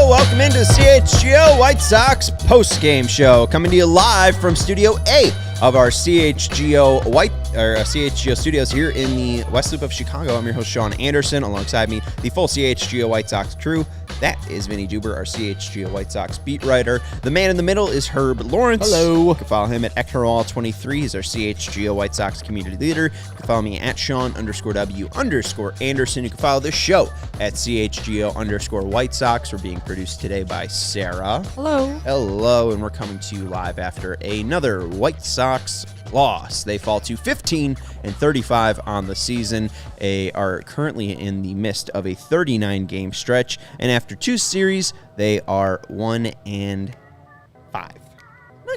Welcome into the CHGO White Sox post-game show, coming to you live from Studio A of our CHGO studios here in the West Loop of Chicago. I'm your host, Sean Anderson. Alongside me, the full CHGO White Sox crew. That is Vinnie Duber, our CHGO White Sox beat writer. The man in the middle is Herb Lawrence. Hello. You can follow him at Ectorall23. He's our CHGO White Sox community leader. You can follow me at Sean_W_Anderson. You can follow the show at CHGO_White Sox. We're being produced today by Sarah. Hello. Hello, and we're coming to you live after another White Sox loss. They fall to 15-35 on the season. They are currently in the midst of a 39-game stretch, and after two series, they are 1-5. Not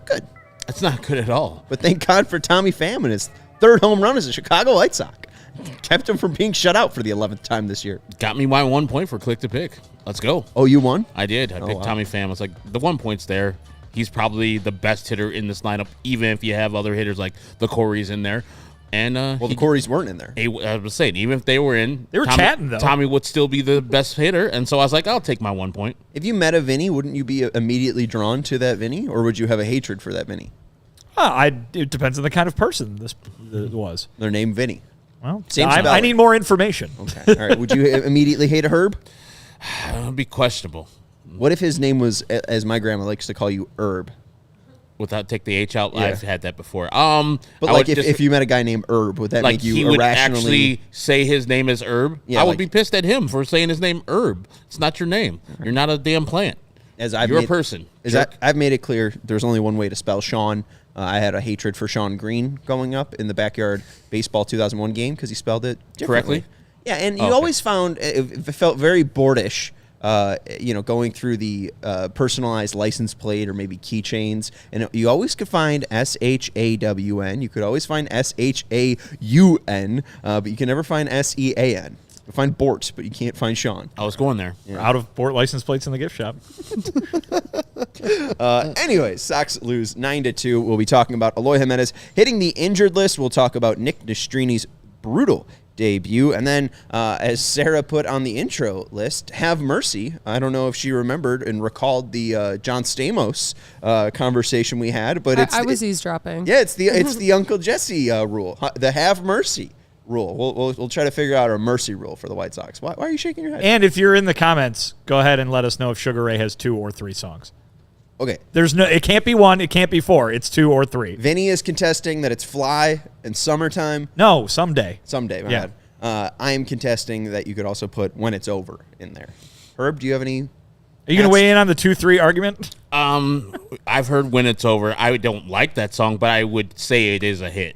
good. That's not good at all. But thank God for Tommy Pham and his third home run as a Chicago White Sox. Kept him from being shut out for the 11th time this year. Got me my 1 point for click to pick. Let's go. Oh, you won? I did. I picked Tommy Pham. It's like the 1 point's there. He's probably the best hitter in this lineup, even if you have other hitters like the Corys in there. And the Corys weren't in there. I was saying, even if they were in, they were chatting though. Tommy would still be the best hitter, and so I was like, I'll take my 1 point. If you met a Vinny, wouldn't you be immediately drawn to that Vinny, or would you have a hatred for that Vinny? It depends on the kind of person this was. Their name Vinny. Well, Same I need more information. Okay, all right. Would you immediately hate a Herb? It would be questionable. What if his name was, as my grandma likes to call you, Herb? Without take the H out, Yeah. I've had that before. But like if you met a guy named Herb, would that like make you he would irrationally actually say his name is Herb? Yeah, I would like- be pissed at him for saying his name Herb. It's not your name. You're not a damn plant. You're a person. I've made it clear there's only one way to spell Sean. I had a hatred for Sean Green growing up in the backyard baseball 2001 game because he spelled it differently. Correctly? Yeah, and you always found it felt very boardish. Going through the personalized license plate or maybe keychains, and you always could find SHAWN. You could always find SHAUN, but you can never find SEAN. You find Bort, but you can't find Sean. I was going there. Yeah. Out of Bort license plates in the gift shop. Anyways, Sox lose 9-2. We'll be talking about Eloy Jimenez hitting the injured list. We'll talk about Nick Nastrini's brutal debut. And then, as Sarah put on the intro list, Have Mercy. I don't know if she remembered and recalled the John Stamos conversation we had, but I was eavesdropping. Yeah, it's the Uncle Jesse rule, the Have Mercy rule. We'll try to figure out our mercy rule for the White Sox. Why are you shaking your head? And if you're in the comments, go ahead and let us know if Sugar Ray has 2 or 3 songs. Okay. It can't be 1, it can't be 4. It's 2 or 3. Vinny is contesting that it's Fly and Summertime. No, Someday. Someday, my bad. I am contesting that you could also put When It's Over in there. Herb, do you have any? Are you going to weigh in on the 2-3 argument? I've heard When It's Over. I don't like that song, but I would say it is a hit.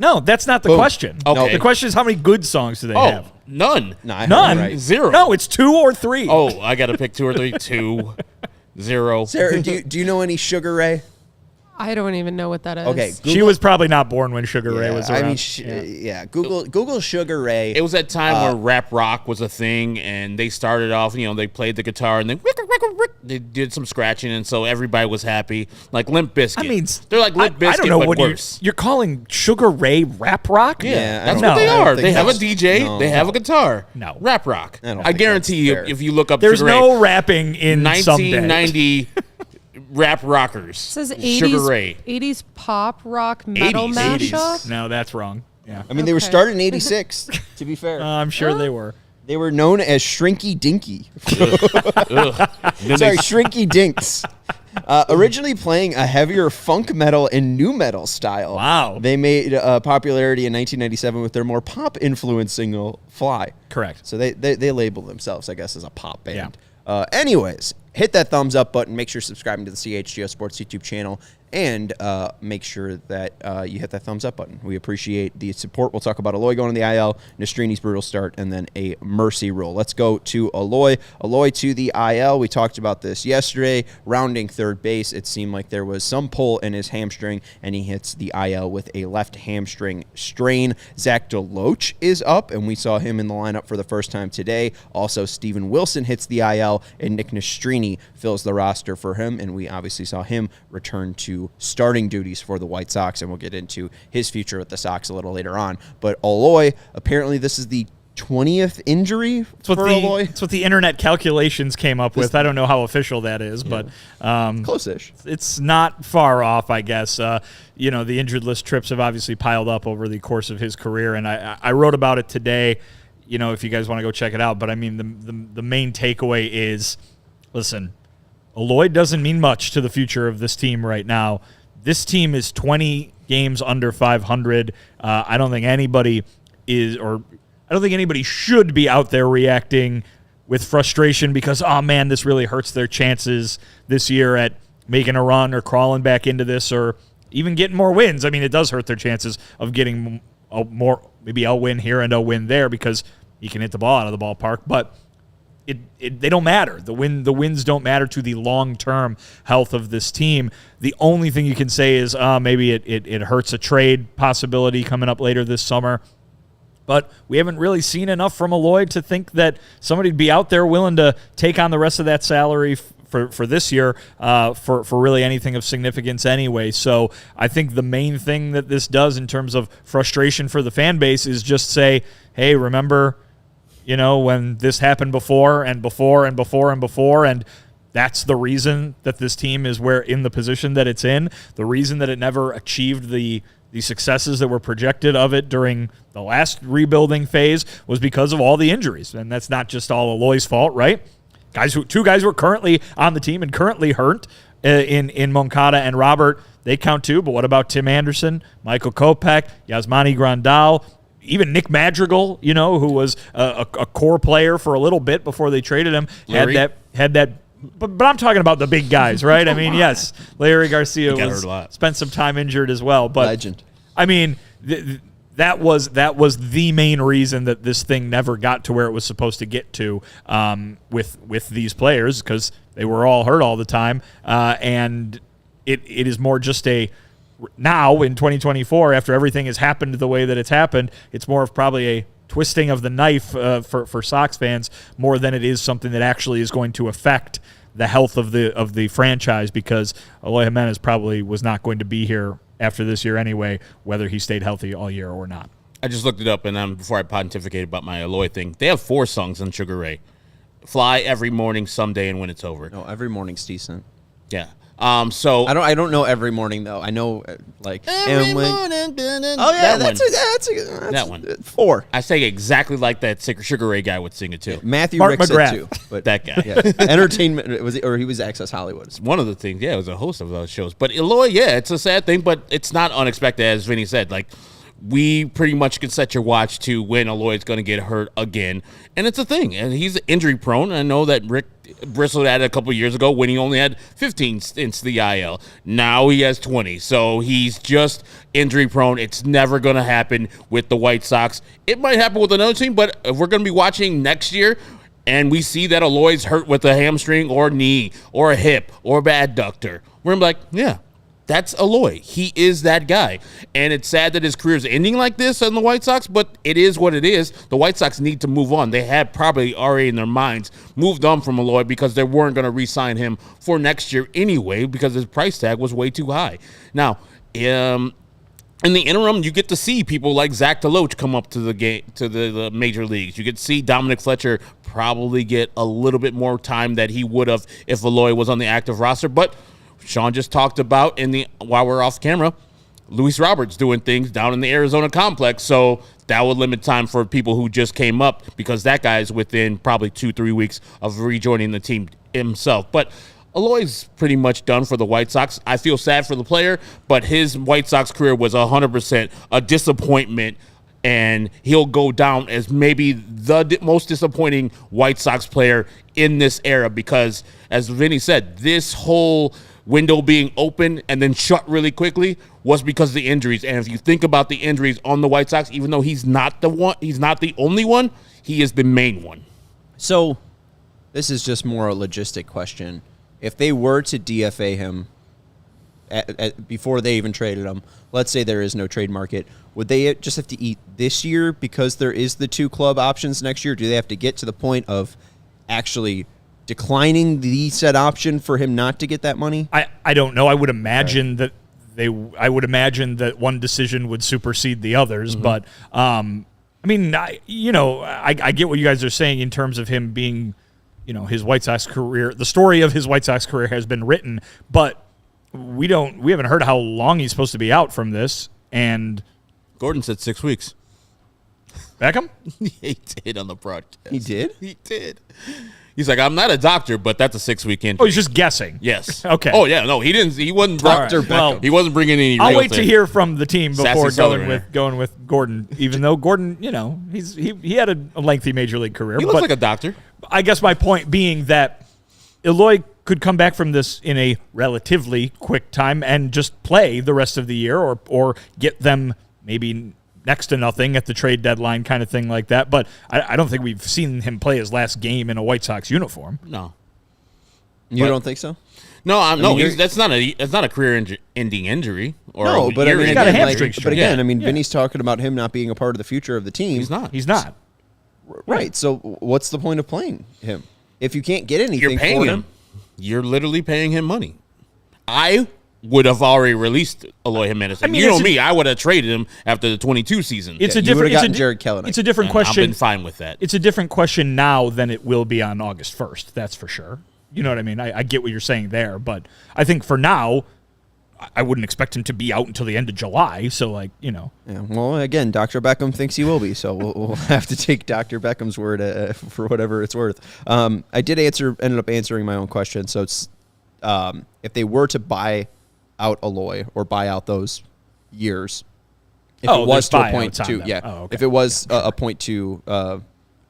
No, that's not the question. Okay. The question is how many good songs do they have? None. No, None. Right. 0. No, it's 2 or 3. Oh, I got to pick 2 or 3. 2, 0. Sarah, do you know any Sugar Ray? I don't even know what that is. Okay, She was probably not born when Sugar Ray was around. I mean, Google Sugar Ray. It was that time where rap rock was a thing, and they started off, they played the guitar, and then they did some scratching, and so everybody was happy. Like Limp Bizkit. I mean, they're like Limp Bizkit, I don't know but what worse. you're calling Sugar Ray rap rock? Yeah, that's I what they don't are. think They have a that's- DJ. no. They have a guitar. No. Rap rock. I don't I think guarantee that's you, fair. if you look up There's Sugar no Ray, rapping in Someday. 1990 rap rockers. It says Sugar Ray. 80s pop rock metal 80s. mashup. No, that's wrong. Yeah. I mean, they were Okay. started in '86. To be fair, I'm sure they were. they were known as Shrinky Dinky. Ugh. Then Sorry, they- Shrinky Dinks. Originally playing a heavier funk metal and nu metal style. Wow. They made popularity in 1997 with their more pop-influenced single, Fly. Correct. So they label themselves, I guess, as a pop band. Anyways, hit that thumbs up button. Make sure you're subscribing to the CHGO Sports YouTube channel and make sure that you hit that thumbs up button. We appreciate the support. We'll talk about Eloy going to the IL, Nastrini's brutal start, and then a mercy rule. Let's go to Eloy. Eloy to the IL. We talked about this yesterday. Rounding third base, it seemed like there was some pull in his hamstring, and he hits the IL with a left hamstring strain. Zach DeLoach is up, and we saw him in the lineup for the first time today. Also, Steven Wilson hits the IL, and Nick Nastrini fills the roster for him, and we obviously saw him return to starting duties for the White Sox, and we'll get into his future with the Sox a little later on. But Eloy, apparently this is the 20th injury for Eloy. It's what the internet calculations came up with. I don't know how official that is, but close-ish. It's not far off, I guess. The injured list trips have obviously piled up over the course of his career, and I wrote about it today, if you guys want to go check it out. But, I mean, the main takeaway is, listen, Eloy doesn't mean much to the future of this team right now. This team is 20 games under 500. I don't think anybody should be out there reacting with frustration because, oh, man, this really hurts their chances this year at making a run or crawling back into this or even getting more wins. I mean, it does hurt their chances of getting maybe a win here and a win there because you can hit the ball out of the ballpark, but they don't matter. The wins don't matter to the long-term health of this team. The only thing you can say is maybe it hurts a trade possibility coming up later this summer. But we haven't really seen enough from Eloy to think that somebody'd be out there willing to take on the rest of that salary for this year for really anything of significance anyway. So I think the main thing that this does in terms of frustration for the fan base is just say, hey, remember when this happened before and before and before and before, and that's the reason that this team is in the position that it's in, the reason that it never achieved the successes that were projected of it during the last rebuilding phase was because of all the injuries. And that's not just all Eloy's fault, right? Two guys who are currently on the team and currently hurt in Moncada and Robert, they count too, but what about Tim Anderson, Michael Kopech, Yasmani Grandal, even Nick Madrigal, who was a core player for a little bit before they traded him, had that. But I'm talking about the big guys, right? I mean, yes, Larry Garcia spent some time injured as well. But legend. I mean, that was the main reason that this thing never got to where it was supposed to get to with these players because they were all hurt all the time, and it is more just now in 2024, after everything has happened the way that it's happened, it's more of probably a twisting of the knife for Sox fans more than it is something that actually is going to affect the health of the franchise because Eloy Jimenez probably was not going to be here after this year anyway, whether he stayed healthy all year or not. I just looked it up, and before I pontificate about my Eloy thing, they have 4 songs on Sugar Ray. Fly every morning, someday, and when it's over. No, every morning's decent. Yeah. So I don't know every morning though. I know every morning. Oh yeah, that's that one. 4. I say exactly like that Sugar Ray guy would sing it too. Matthew Mark Rick McGrath. said too, but that guy. Yeah. Entertainment he was Access Hollywood. One of the things, it was a host of those shows. But Eloy, it's a sad thing, but it's not unexpected, as Vinny said. We pretty much can set your watch to when Eloy's going to get hurt again, and it's a thing. And he's injury prone. I know that Rick bristled at it a couple years ago when he only had 15 stints the IL. Now he has 20, so he's just injury prone. It's never going to happen with the White Sox. It might happen with another team, but if we're going to be watching next year and we see that Eloy's hurt with a hamstring or knee or a hip or a adductor, we're going to be like, yeah, that's Eloy. He is that guy. And it's sad that his career is ending like this on the White Sox, but it is what it is. The White Sox need to move on. They had probably already in their minds moved on from Eloy because they weren't going to re-sign him for next year anyway because his price tag was way too high. Now, in the interim, you get to see people like Zach DeLoach come up to the major leagues. You get to see Dominic Fletcher probably get a little bit more time that he would have if Eloy was on the active roster, but Sean just talked about while we're off camera, Luis Roberts doing things down in the Arizona complex, so that would limit time for people who just came up because that guy is within probably 2-3 weeks of rejoining the team himself. But Eloy's pretty much done for the White Sox. I feel sad for the player, but his White Sox career was 100% a disappointment, and he'll go down as maybe the most disappointing White Sox player in this era because, as Vinny said, this whole window being open and then shut really quickly was because of the injuries. And if you think about the injuries on the White Sox, even though he's not the only one, he is the main one. So this is just more a logistic question. If they were to DFA him before they even traded him, let's say there is no trade market, would they just have to eat this year because there is the 2 club options next year? Do they have to get to the point of actually declining the said option for him not to get that money? I don't know. I would imagine that one decision would supersede the others, but I mean, I get what you guys are saying in terms of him being, his White Sox career. The story of his White Sox career has been written, but we haven't heard how long he's supposed to be out from this. And Gordon said 6 weeks. Beckham? He did on the broadcast. He did? He did. He's like, I'm not a doctor, but that's a 6-week injury. Oh, he's just guessing. Yes. Okay. Oh yeah. No, he didn't. He wasn't. Dr. Beckham. Well, he wasn't bringing any. I'll real wait to thing. hear from the team before Sassy going with Gordon. Even though Gordon, he had a lengthy major league career. He looks like a doctor. I guess my point being that Eloy could come back from this in a relatively quick time and just play the rest of the year, or get them maybe next to nothing at the trade deadline, kind of thing like that. But I don't think we've seen him play his last game in a White Sox uniform. No. You don't think so? No, that's not a career-ending injury. Or No, but I mean, he's got a again, hamstring but strain. again, Yeah. I mean, Vinny's talking about him not being a part of the future of the team. He's not. He's not. Right. So what's the point of playing him if you can't get anything You're paying for him. You're literally paying him money. I would have already released Eloy Jimenez. I mean, you know me, I would have traded him after the 22 season. It's Yeah, a you would've different. gotten Jared Kelenic. It's a different And question. I've been fine with that. It's a different question now than it will be on August 1st. That's for sure. You know what I mean? I get what you're saying there, but I think for now, I wouldn't expect him to be out until the end of July. So, Yeah. Well, again, Dr. Beckham thinks he will be, so we'll have to take Dr. Beckham's word for whatever it's worth. I did ended up answering my own question. So it's if they were to buy out Eloy or buy out those years, if it was to a point to, if it was a point to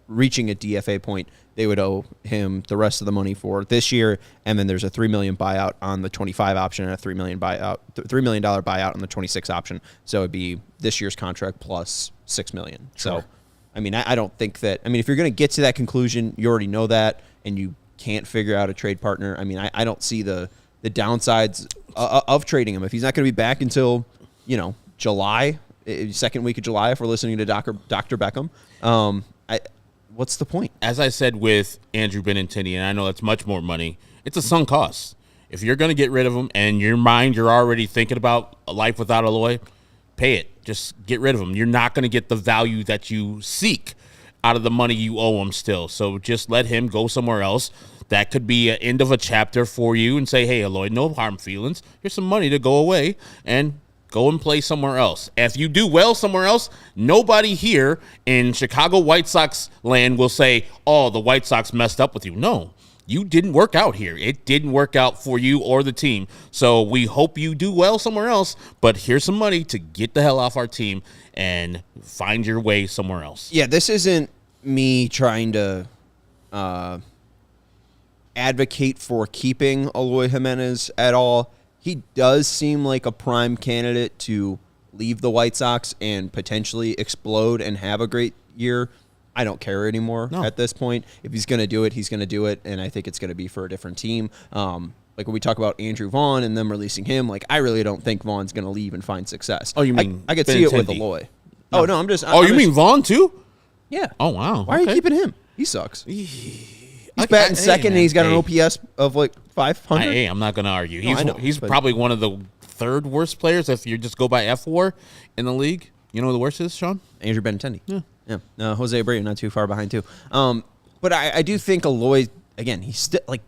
reaching a DFA point, they would owe him the rest of the money for this year, and then there's a $3 million buyout on the 25 option and a $3 million buyout on the 26 option. So it'd be this year's contract plus $6 million. Sure. So, I mean, I don't think that. I mean, if you're going to get to that conclusion, you already know that, and you can't figure out a trade partner. I mean, I don't see the downsides of trading him if he's not going to be back until July, second week of July. If we're listening to Dr. Beckham, what's the point? As I said with Andrew Benintendi, and I know that's much more money, it's a sunk cost. If you're going to get rid of him and in your mind you're already thinking about a life without Eloy, pay it. Just get rid of him. You're not going to get the value that you seek out of the money you owe him still. So just let him go somewhere else. That could be an end of a chapter for you and say, hey, Eloy, no harm feelings. Here's some money to go away and go and play somewhere else. If you do well somewhere else, nobody here in Chicago White Sox land will say, oh, the White Sox messed up with you. No, you didn't work out here. It didn't work out for you or the team. So we hope you do well somewhere else, but here's some money to get the hell off our team and find your way somewhere else. Yeah, this isn't me trying to advocate for keeping Eloy Jimenez at all. He does seem like a prime candidate to leave the White Sox and potentially explode and have a great year. I don't care anymore at this point. If he's going to do it, he's going to do it, and I think it's going to be for a different team. Like when we talk about Andrew Vaughn and them releasing him, like I really don't think Vaughn's going to leave and find success. Oh, you mean I could see it with Eloy. No. Oh, no, I'm just... Oh, you mean Vaughn too? Yeah. Oh, wow. Why are you keeping him? He sucks. He's batting second, and he's got an OPS of like 500. Hey, I'm not going to argue. No, I know, He's but- probably one of the third worst players if you just go by F4 in the league. You know who the worst is, Sean? Andrew Benintendi. Yeah. Jose Abreu, not too far behind, too. But I do think Eloy, again, he's still, like,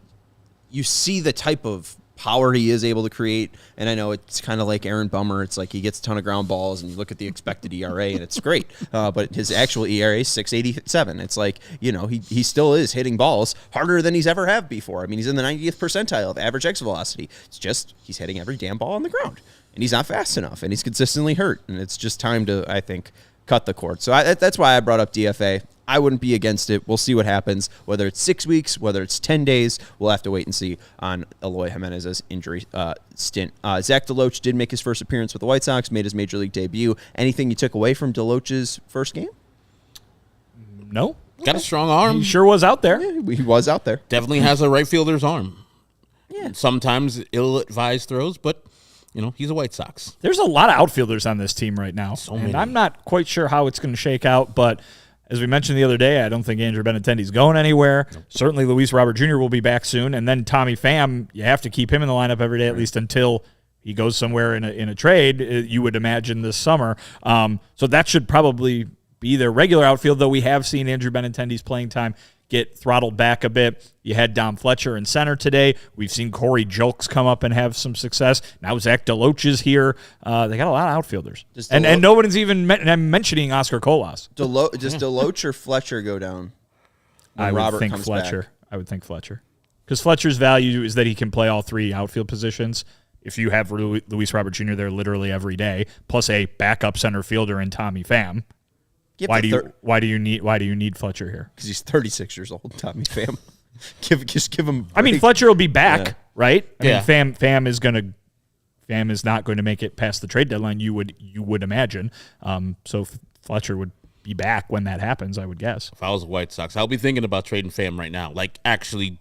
you see the type of power he is able to create, and I know it's kind of like Aaron Bummer. It's like he gets a ton of ground balls, and you look at the expected ERA, and it's great. But his actual ERA is 6.87. It's like, he still is hitting balls harder than he's ever have before. I mean, he's in the 90th percentile of average exit velocity. It's just he's hitting every damn ball on the ground, and he's not fast enough, and he's consistently hurt, and it's just time to, I think, cut the cord. So that's why I brought up DFA. I wouldn't be against it. We'll see what happens. Whether it's 6 weeks, whether it's 10 days, we'll have to wait and see on Eloy Jimenez's injury stint. Zach DeLoach did make his first appearance with the White Sox, made his Major League debut. Anything you took away from DeLoach's first game? No. Got a strong arm. He sure was out there. Yeah, he was out there. Definitely has a right fielder's arm. Yeah. Sometimes ill-advised throws, but, he's a White Sox. There's a lot of outfielders on this team right now. So and many. I'm not quite sure how it's going to shake out, but as we mentioned the other day, I don't think Andrew Benintendi's going anywhere. Nope. Certainly Luis Robert Jr. will be back soon, and then Tommy Pham, you have to keep him in the lineup every day, at least until he goes somewhere in a trade, you would imagine, this summer. So that should probably be their regular outfield, though we have seen Andrew Benintendi's playing time get throttled back a bit. You had Dom Fletcher in center today. We've seen Corey Julks come up and have some success. Now Zach DeLoach is here. They got a lot of outfielders. And no one's even mentioning Oscar Colas. Does DeLoach or Fletcher go down? I would think Fletcher. I would think Fletcher. Because Fletcher's value is that he can play all three outfield positions. If you have Luis Robert Jr. there literally every day, plus a backup center fielder in Tommy Pham. Why do you need Fletcher here? Because he's 36 years old, Tommy Pham. Just give him. I mean, Fletcher will be back, right? I mean, Pham is not going to make it past the trade deadline. You would imagine. So Fletcher would be back when that happens, I would guess. If I was a White Sox, I'll be thinking about trading Pham right now, like actually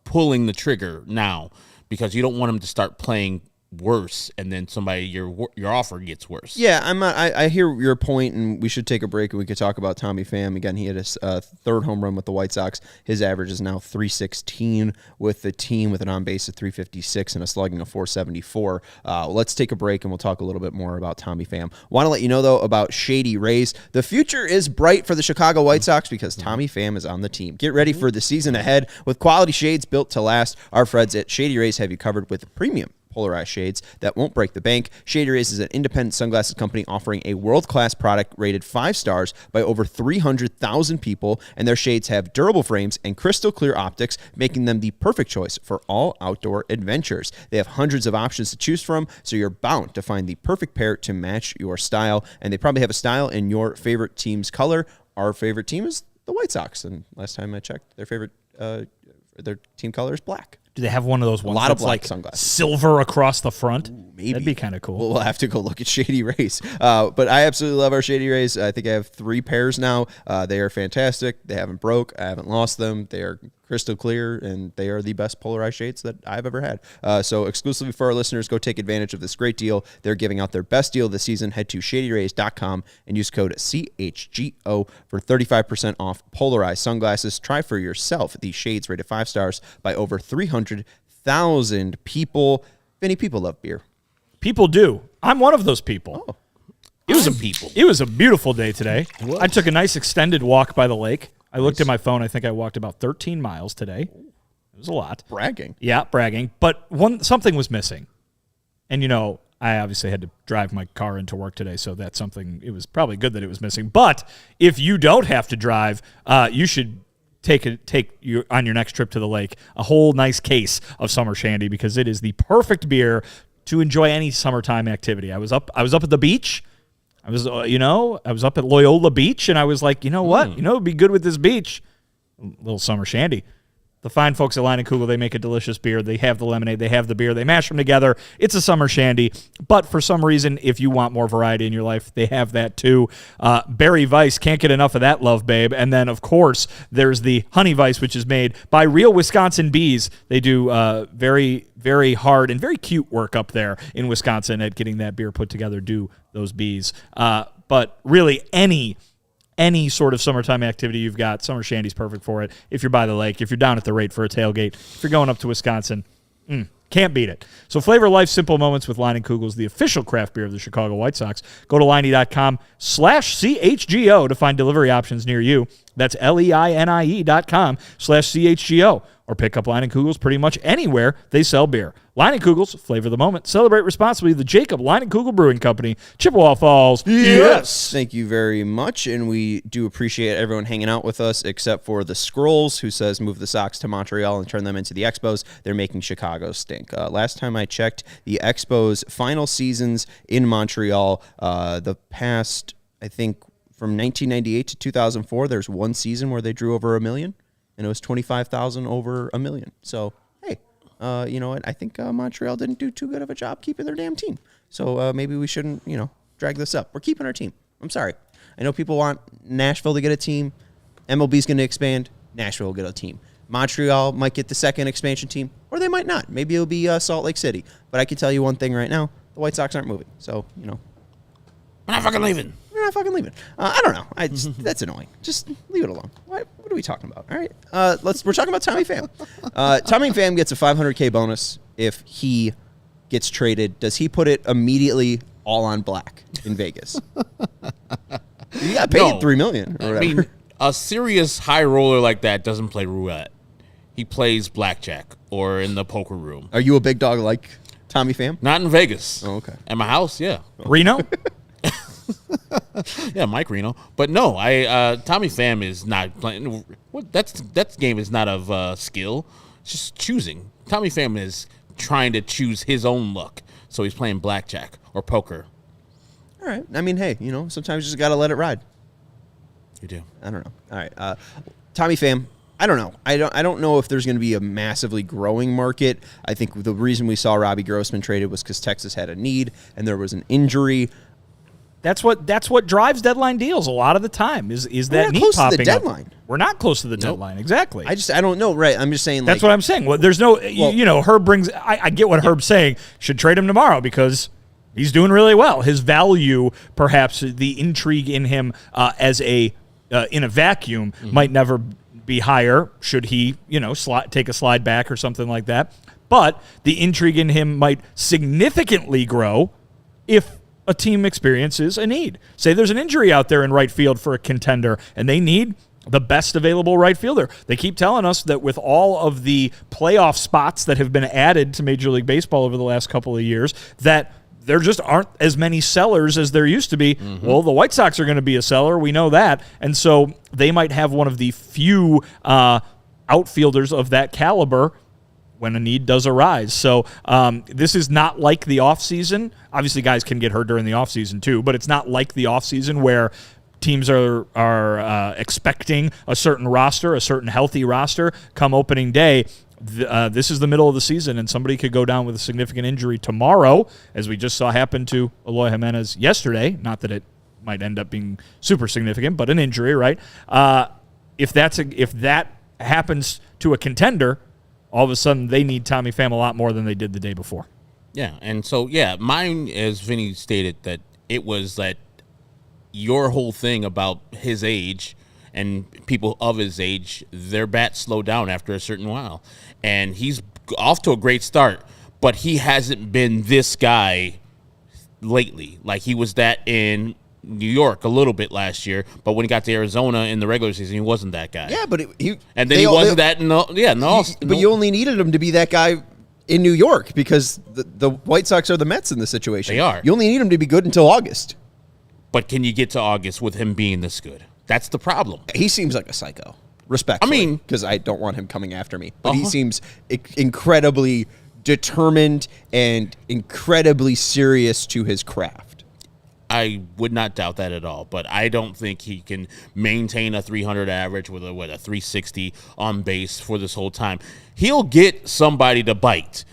pulling the trigger now, because you don't want him to start playing worse, and then your offer gets worse. Yeah, I hear your point, and we should take a break and we could talk about Tommy Pham. Again, he had his third home run with the White Sox. His average is now 316 with the team, with an on base of 356 and a slugging of 474. Let's take a break and we'll talk a little bit more about Tommy Pham. Want to let you know, though, about Shady Rays. The future is bright for the Chicago White Sox because Tommy Pham is on the team. Get ready for the season ahead with quality shades built to last. Our friends at Shady Rays have you covered with premium polarized shades that won't break the bank. Shady Rays is an independent sunglasses company offering a world-class product rated 5 stars by over 300,000 people, and their shades have durable frames and crystal clear optics, making them the perfect choice for all outdoor adventures. They have hundreds of options to choose from, so you're bound to find the perfect pair to match your style, and they probably have a style in your favorite team's color. Our favorite team is the White Sox, and last time I checked, their team color is black. Do they have one of those ones that's like sunglasses. Silver across the front? Ooh, maybe. That'd be kind of cool. We'll have to go look at Shady Rays. But I absolutely love our Shady Rays. I think I have 3 pairs now. They are fantastic. They haven't broke. I haven't lost them. They are crystal clear, and they are the best polarized shades that I've ever had. So exclusively for our listeners, go take advantage of this great deal. They're giving out their best deal this season. Head to shadyrays.com and use code CHGO for 35% off polarized sunglasses. Try for yourself the shades rated 5 stars by over 300,000 people. Vinny, people love beer. People do. I'm one of those people. Oh. It was a beautiful day today. I took a nice extended walk by the lake. I looked at my phone. I think I walked about 13 miles today. It was a lot. Bragging. Yeah, bragging. But something was missing. And, I obviously had to drive my car into work today, so that's something. It was probably good that it was missing. But if you don't have to drive, you should take on your next trip to the lake a whole nice case of Summer Shandy, because it is the perfect beer to enjoy any summertime activity. I was up at the beach. I was up at Loyola Beach, and I was like, you know what? It would be good with this beach. A little Summer Shandy. The fine folks at Line & Kugel, they make a delicious beer. They have the lemonade. They have the beer. They mash them together. It's a Summer Shandy. But for some reason, if you want more variety in your life, they have that too. Berry Weiss, can't get enough of that love, babe. And then, of course, there's the Honey Weiss, which is made by real Wisconsin bees. They do very, very hard and very cute work up there in Wisconsin at getting that beer put together, do those bees. But really, any sort of summertime activity you've got, Summer Shandy's perfect for it. If you're by the lake, if you're down at the rate for a tailgate, if you're going up to Wisconsin, can't beat it. So flavor life's simple moments with Line & Kugel's, the official craft beer of the Chicago White Sox. Go to liney.com/CHGO to find delivery options near you. That's LEINIE.com/CHGO. Or pick up Line & Kugel's pretty much anywhere they sell beer. Line & Kugel's, flavor the moment. Celebrate responsibly. The Jacob Line & Kugel Brewing Company, Chippewa Falls. Yes! Thank you very much, and we do appreciate everyone hanging out with us, except for the Scrolls, who says move the Sox to Montreal and turn them into the Expos. They're making Chicago stink. Last time I checked, the Expos' final seasons in Montreal, the past, I think, from 1998 to 2004, there's one season where they drew over $1 million, and it was 25,000 over $1 million. So, hey, you know what? I think Montreal didn't do too good of a job keeping their damn team. So maybe we shouldn't, drag this up. We're keeping our team. I'm sorry. I know people want Nashville to get a team. MLB's going to expand. Nashville will get a team. Montreal might get the second expansion team, or they might not. Maybe it'll be Salt Lake City. But I can tell you one thing right now. The White Sox aren't moving. So, We're not fucking leaving. We're not fucking leaving. I don't know. That's annoying. Just leave it alone. What are we talking about? All right. We're talking about Tommy Pham. Tommy Pham gets a $500K bonus if he gets traded. Does he put it immediately all on black in Vegas? You got paid $3 million or whatever. I mean, a serious high roller like that doesn't play roulette. He plays blackjack or in the poker room. Are you a big dog like Tommy Pham? Not in Vegas. Oh, okay. At my house, yeah. Reno? Yeah, Mike Reno. But no, Tommy Pham is not playing. That game is not of skill. It's just choosing. Tommy Pham is trying to choose his own luck. So he's playing blackjack or poker. All right. I mean, hey, sometimes you just got to let it ride. You do. I don't know. All right. Tommy Pham, I don't know. I don't know if there's going to be a massively growing market. I think the reason we saw Robbie Grossman traded was because Texas had a need and there was an injury. That's what drives deadline deals a lot of the time is that need popping to the deadline. Up. We're not close to the deadline. Exactly. I don't know. Right. I'm just saying. That's what I'm saying. Well, there's no, Herb brings, I get what Herb's saying. Should trade him tomorrow because he's doing really well. His value, perhaps the intrigue in him as in a vacuum might never be higher should he, take a slide back or something like that. But the intrigue in him might significantly grow if a team experiences a need. Say there's an injury out there in right field for a contender, and they need the best available right fielder. They keep telling us that with all of the playoff spots that have been added to Major League Baseball over the last couple of years, that there just aren't as many sellers as there used to be. Mm-hmm. Well, the White Sox are going to be a seller. We know that. And so they might have one of the few outfielders of that caliber when a need does arise. So this is not like the offseason. Obviously, guys can get hurt during the offseason too, but it's not like the offseason where teams are expecting a certain roster, a certain healthy roster come opening day. This is the middle of the season, and somebody could go down with a significant injury tomorrow, as we just saw happen to Eloy Jimenez yesterday. Not that it might end up being super significant, but an injury, right? If that happens to a contender, all of a sudden they need Tommy Pham a lot more than they did the day before. Yeah, and so, mine, as Vinny stated, that it was that your whole thing about his age and people of his age, their bats slow down after a certain while. And he's off to a great start, but he hasn't been this guy lately. Like he was that in New York a little bit last year, but when he got to Arizona in the regular season, he wasn't that guy. Yeah, but he wasn't that. But you only needed him to be that guy in New York because the White Sox are the Mets in this situation. They are. You only need him to be good until August. But can you get to August with him being this good? That's the problem. He seems like a psycho. Respectfully, I mean, because I don't want him coming after me, but he seems incredibly determined and incredibly serious to his craft. I would not doubt that at all, but I don't think he can maintain a 300 average with a 360 on base for this whole time. He'll get somebody to bite,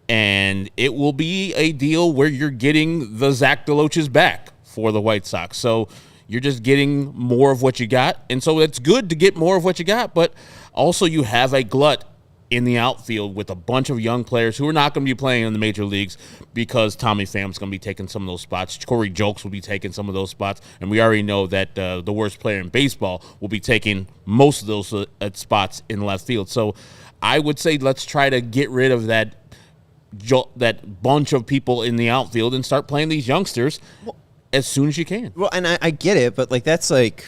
and it will be a deal where you're getting the Zach DeLoach's back for the White Sox. So you're just getting more of what you got, and so it's good to get more of what you got, but also you have a glut in the outfield with a bunch of young players who are not going to be playing in the major leagues because Tommy Pham's going to be taking some of those spots. Corey Jokes will be taking some of those spots, and we already know that the worst player in baseball will be taking most of those spots in left field. So I would say let's try to get rid of that bunch of people in the outfield and start playing these youngsters as soon as you can. Well, and I get it, but that's like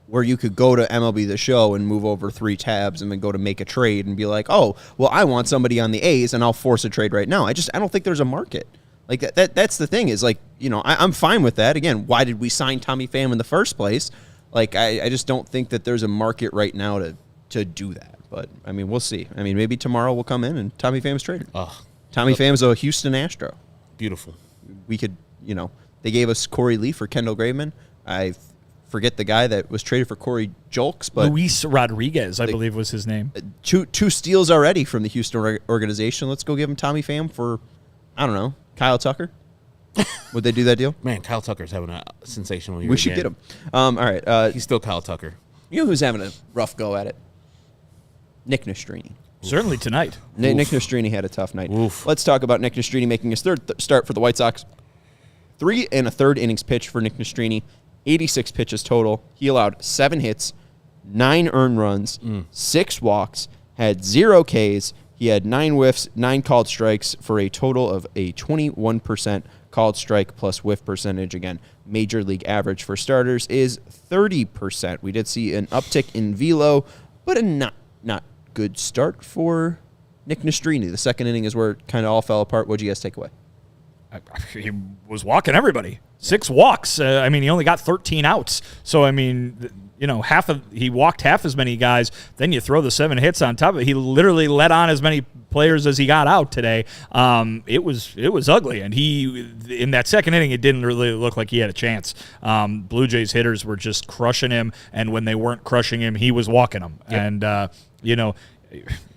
where you could go to MLB The Show and move over 3 tabs and then go to make a trade and be like, oh, well, I want somebody on the A's and I'll force a trade right now. I don't think there's a market. Like that's the thing is I'm fine with that. Again, why did we sign Tommy Pham in the first place? Like, I just don't think that there's a market right now to do that. But, I mean, we'll see. I mean, maybe tomorrow we'll come in and Tommy Pham's traded. Tommy Pham's a Houston Astro. Beautiful. We could, they gave us Corey Lee for Kendall Graveman. forget the guy that was traded for Corey Julks, but Luis Rodriguez, I believe was his name. two steals already from the Houston organization. Let's go give him Tommy Pham for, I don't know, Kyle Tucker. Would they do that deal? Man, Kyle Tucker's having a sensational year. We should get him. All right. He's still Kyle Tucker. You know who's having a rough go at it? Nick Nastrini. Certainly tonight. Nick Nastrini had a tough night. Oof. Let's talk about Nick Nastrini making his third start for the White Sox. 3 1/3 innings pitched for Nick Nastrini, 86 pitches total. He allowed 7 hits, 9 earned runs, 6 walks, had 0 Ks. He had 9 whiffs, 9 called strikes for a total of a 21% called strike plus whiff percentage. Again, major league average for starters is 30%. We did see an uptick in velo, but a not good start for Nick Nastrini. The second inning is where it kind of all fell apart. What did you guys take away? He was walking everybody. 6 walks. I mean, he only got 13 outs. So, I mean, you know, he walked half as many guys. Then you throw the 7 hits on top of it. He literally let on as many players as he got out today. It was ugly. And in that second inning, it didn't really look like he had a chance. Blue Jays hitters were just crushing him. And when they weren't crushing him, he was walking them. Yep. And, you know,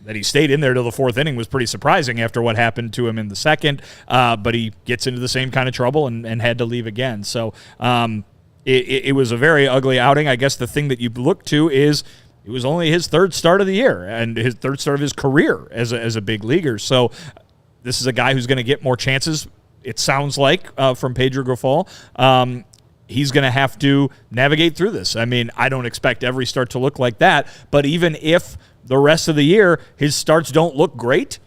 that he stayed in there till the 4th inning was pretty surprising after what happened to him in the second. But he gets into the same kind of trouble and had to leave again. So it was a very ugly outing. I guess the thing that you look to is it was only his 3rd start of the year and his 3rd start of his career as a big leaguer. So this is a guy who's going to get more chances, it sounds like, from Pedro Grifol. He's going to have to navigate through this. I mean, I don't expect every start to look like that, but even if the rest of the year his starts don't look great,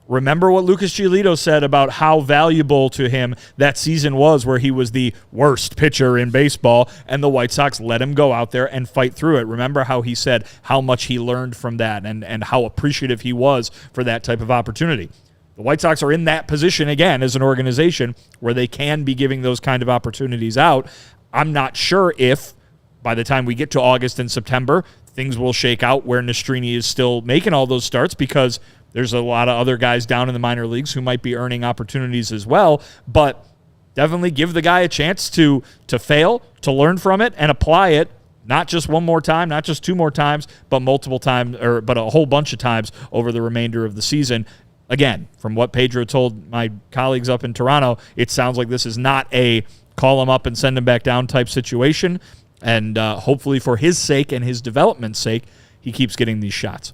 remember what Lucas Giolito said about how valuable to him that season was where he was the worst pitcher in baseball and the White Sox let him go out there and fight through it. Remember how he said how much he learned from that and how appreciative he was for that type of opportunity. The White Sox are in that position again as an organization where they can be giving those kind of opportunities out. I'm not sure if by the time we get to August and September, things will shake out where Nastrini is still making all those starts because there's a lot of other guys down in the minor leagues who might be earning opportunities as well. But definitely give the guy a chance to fail, to learn from it, and apply it not just one more time, not just 2 more times, but multiple times, but a whole bunch of times over the remainder of the season. Again, from what Pedro told my colleagues up in Toronto, it sounds like this is not a call him up and send him back down type situation. And hopefully for his sake and his development's sake, he keeps getting these shots.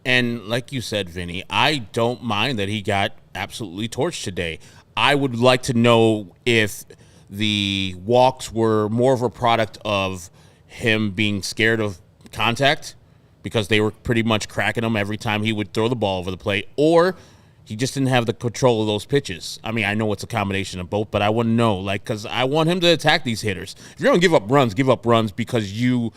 And like you said, Vinny, I don't mind that he got absolutely torched today. I would like to know if the walks were more of a product of him being scared of contact because they were pretty much cracking him every time he would throw the ball over the plate, or he just didn't have the control of those pitches. I mean, I know it's a combination of both, but I want to know, because I want him to attack these hitters. If you're going to give up runs because you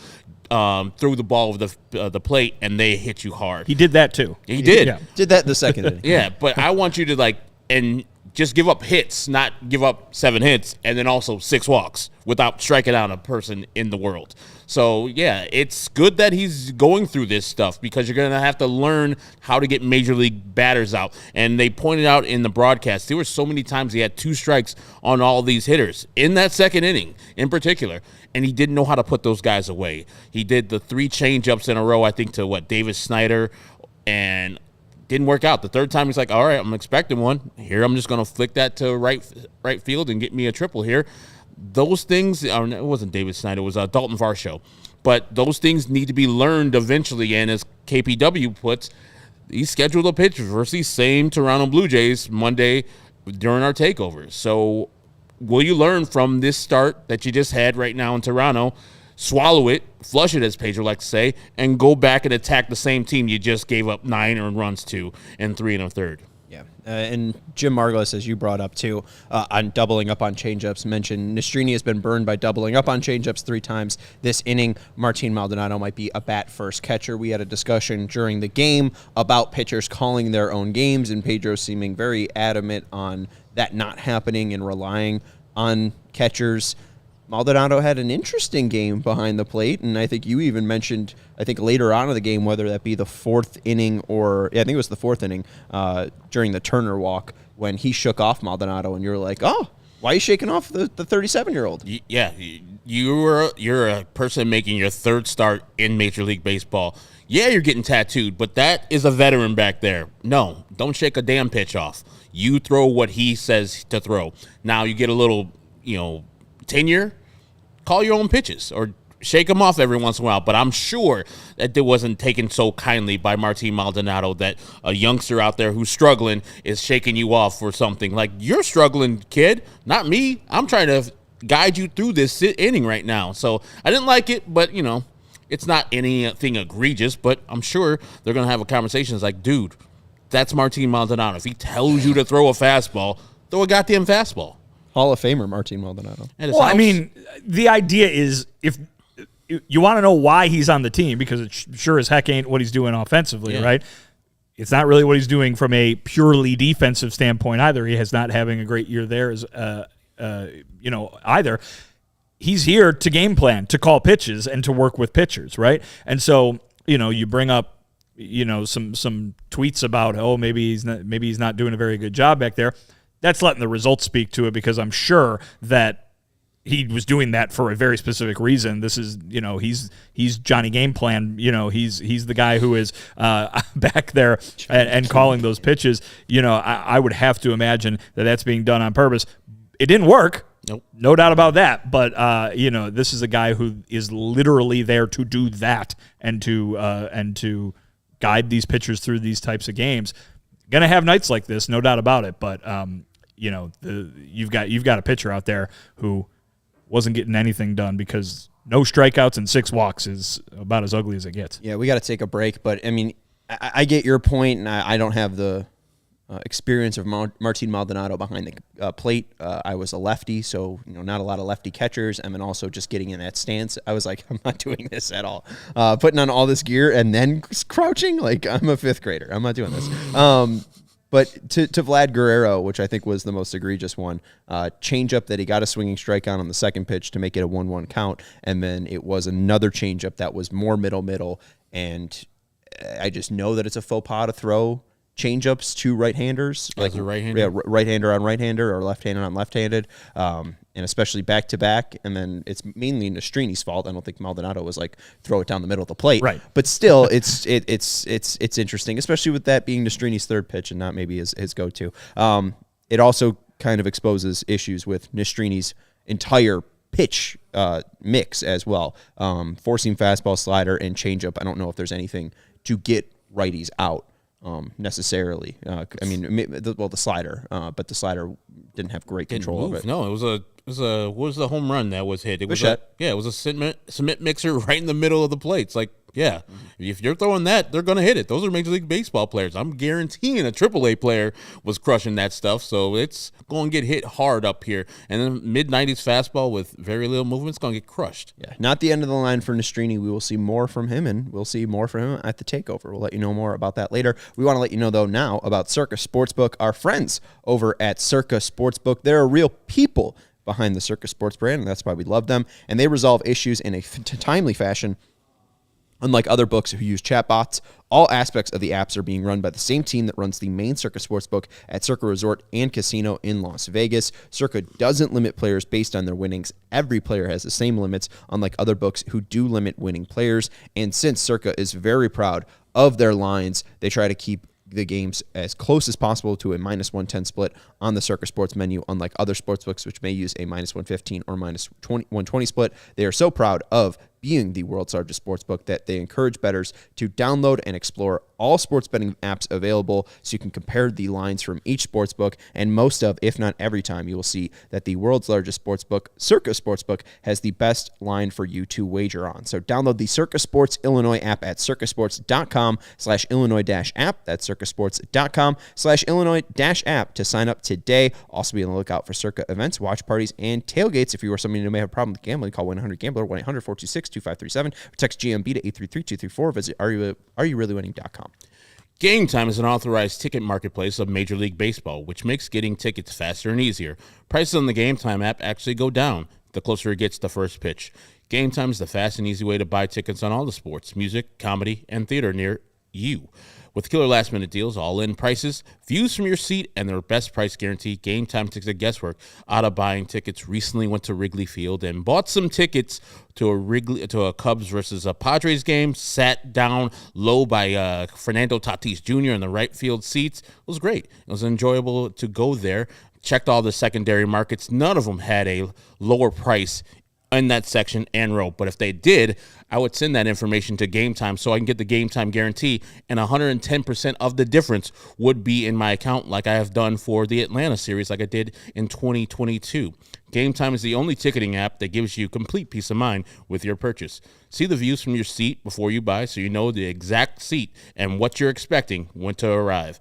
threw the ball over the plate and they hit you hard. He did that too. He did. Yeah. Did that in the second inning. Yeah, but I want you to and just give up hits, not give up 7 hits and then also 6 walks without striking out a person in the world. So, yeah, it's good that he's going through this stuff because you're going to have to learn how to get major league batters out. And they pointed out in the broadcast, there were so many times he had 2 strikes on all these hitters in that second inning in particular, and he didn't know how to put those guys away. He did the 3 changeups in a row, I think, to Davis Snyder, and didn't work out. The 3rd time, he's like, all right, I'm expecting one. Here, I'm just going to flick that to right field and get me a triple here. Those things, it wasn't David Snyder, it was Dalton Varsho. But those things need to be learned eventually. And as KPW puts, he scheduled a pitch versus these same Toronto Blue Jays Monday during our takeover. So will you learn from this start that you just had right now in Toronto, swallow it, flush it, as Pedro likes to say, and go back and attack the same team you just gave up 9 earned runs to in 3 1/3? Yeah, and Jim Margolis, as you brought up too, on doubling up on changeups, mentioned Nastrini has been burned by doubling up on changeups 3 times this inning. Martin Maldonado might be a bat-first catcher. We had a discussion during the game about pitchers calling their own games, and Pedro seeming very adamant on that not happening and relying on catchers. Maldonado had an interesting game behind the plate, and I think you even mentioned, later on in the game, whether that be the 4th inning or, I think it was the 4th inning, during the Turner walk, when he shook off Maldonado, and you were like, oh, why are you shaking off the 37-year-old? Yeah, you're a person making your third start in Major League Baseball. Yeah, you're getting tattooed, but that is a veteran back there. No, don't shake a damn pitch off. You throw what he says to throw. Now you get a little, tenure. Call your own pitches or shake them off every once in a while. But I'm sure that it wasn't taken so kindly by Martin Maldonado that a youngster out there who's struggling is shaking you off for something. Like, you're struggling, kid, not me. I'm trying to guide you through this inning right now. So I didn't like it, but, it's not anything egregious, but I'm sure they're going to have a conversation. It's like, dude, that's Martin Maldonado. If he tells you to throw a fastball, throw a goddamn fastball. Hall of Famer Martin Maldonado. Well, I mean, the idea is if you want to know why he's on the team, because it sure as heck ain't what he's doing offensively, right? It's not really what he's doing from a purely defensive standpoint either. He has not having a great year there as either. He's here to game plan, to call pitches, and to work with pitchers, right? And so, you bring up, some tweets about, maybe he's not doing a very good job back there. That's letting the results speak to it, because I'm sure that he was doing that for a very specific reason. This is, he's Johnny Game Plan. He's the guy who is back there and calling those pitches. I would have to imagine that that's being done on purpose. It didn't work. Nope. No doubt about that. But, this is a guy who is literally there to do that and to guide these pitchers through these types of games. Going to have nights like this, no doubt about it. But, you've got a pitcher out there who wasn't getting anything done because no strikeouts and 6 walks is about as ugly as it gets. Yeah, we got to take a break. But, I mean, I get your point, and I don't have the experience of Martin Maldonado behind the plate. I was a lefty, so not a lot of lefty catchers, and then also just getting in that stance. I was like, I'm not doing this at all. Putting on all this gear and then crouching, like I'm a 5th grader. I'm not doing this. But to Vlad Guerrero, which I think was the most egregious one, changeup that he got a swinging strike on the second pitch to make it a 1-1 count, and then it was another changeup that was more middle, and I just know that it's a faux pas to throw changeups to right-handers, like a right-hander, right-hander on right-hander or left-handed on left-handed, and especially back-to-back. And then it's mainly Nastrini's fault. I don't think Maldonado was like throw it down the middle of the plate, right? But still, it's interesting, especially with that being Nastrini's third pitch and not maybe his go-to. It also kind of exposes issues with Nastrini's entire pitch mix as well, forcing fastball, slider, and changeup. I don't know if there's anything to get righties out. Necessarily. The slider, but the slider didn't have great control of it. No, it was what was the home run that was hit? It was it was a cement mixer right in the middle of the plate. It's like, yeah, if you're throwing that, they're going to hit it. Those are Major League Baseball players. I'm guaranteeing a AAA player was crushing that stuff, so it's going to get hit hard up here. And then mid-90s fastball with very little movement, it's going to get crushed. Yeah, not the end of the line for Nastrini. We will see more from him, and we'll see more from him at the takeover. We'll let you know more about that later. We want to let you know, though, now about Circa Sportsbook. Our friends over at Circa Sportsbook, there are real people behind the Circa Sports brand, and that's why we love them. And they resolve issues in a timely fashion. Unlike other books who use chatbots, all aspects of the apps are being run by the same team that runs the main Circa Sportsbook at Circa Resort and Casino in Las Vegas. Circa doesn't limit players based on their winnings. Every player has the same limits, unlike other books who do limit winning players. And since Circa is very proud of their lines, they try to keep the games as close as possible to a -110 split on the Circa Sports menu, unlike other sportsbooks which may use a -115 or -120 split. They are so proud of being the world's largest sportsbook that they encourage bettors to download and explore all sports betting apps available so you can compare the lines from each sportsbook, and most of, if not every time, you will see that the world's largest sportsbook, Circa Sportsbook, has the best line for you to wager on. So download the Circa Sports Illinois app at circasports.com/Illinois-app. That's circasports.com/Illinois-app to sign up today. Also be on the lookout for Circa events, watch parties, and tailgates. If you are somebody who may have a problem with gambling, call 1-800-GAMBLER, 1-800-426-2537, or text GMB to 833-234. Visit areyourreallywinning.com. Game Time is an authorized ticket marketplace of Major League Baseball, which makes getting tickets faster and easier. Prices on the Game Time app actually go down the closer it gets to the first pitch. Game Time is the fast and easy way to buy tickets on all the sports, music, comedy, and theater near you. With killer last-minute deals, all-in prices, views from your seat, and their best price guarantee, Game Time takes the guesswork out of buying tickets. Recently went to Wrigley Field and bought some tickets to a Cubs versus a Padres game. Sat down low by Fernando Tatis Jr. in the right field seats. It was great. It was enjoyable to go there. Checked all the secondary markets. None of them had a lower price in that section and row. But if they did, I would send that information to Game Time so I can get the Game Time guarantee, and 110% of the difference would be in my account like I have done for the Atlanta series like I did in 2022. Game Time is the only ticketing app that gives you complete peace of mind with your purchase. See the views from your seat before you buy so you know the exact seat and what you're expecting when you arrive.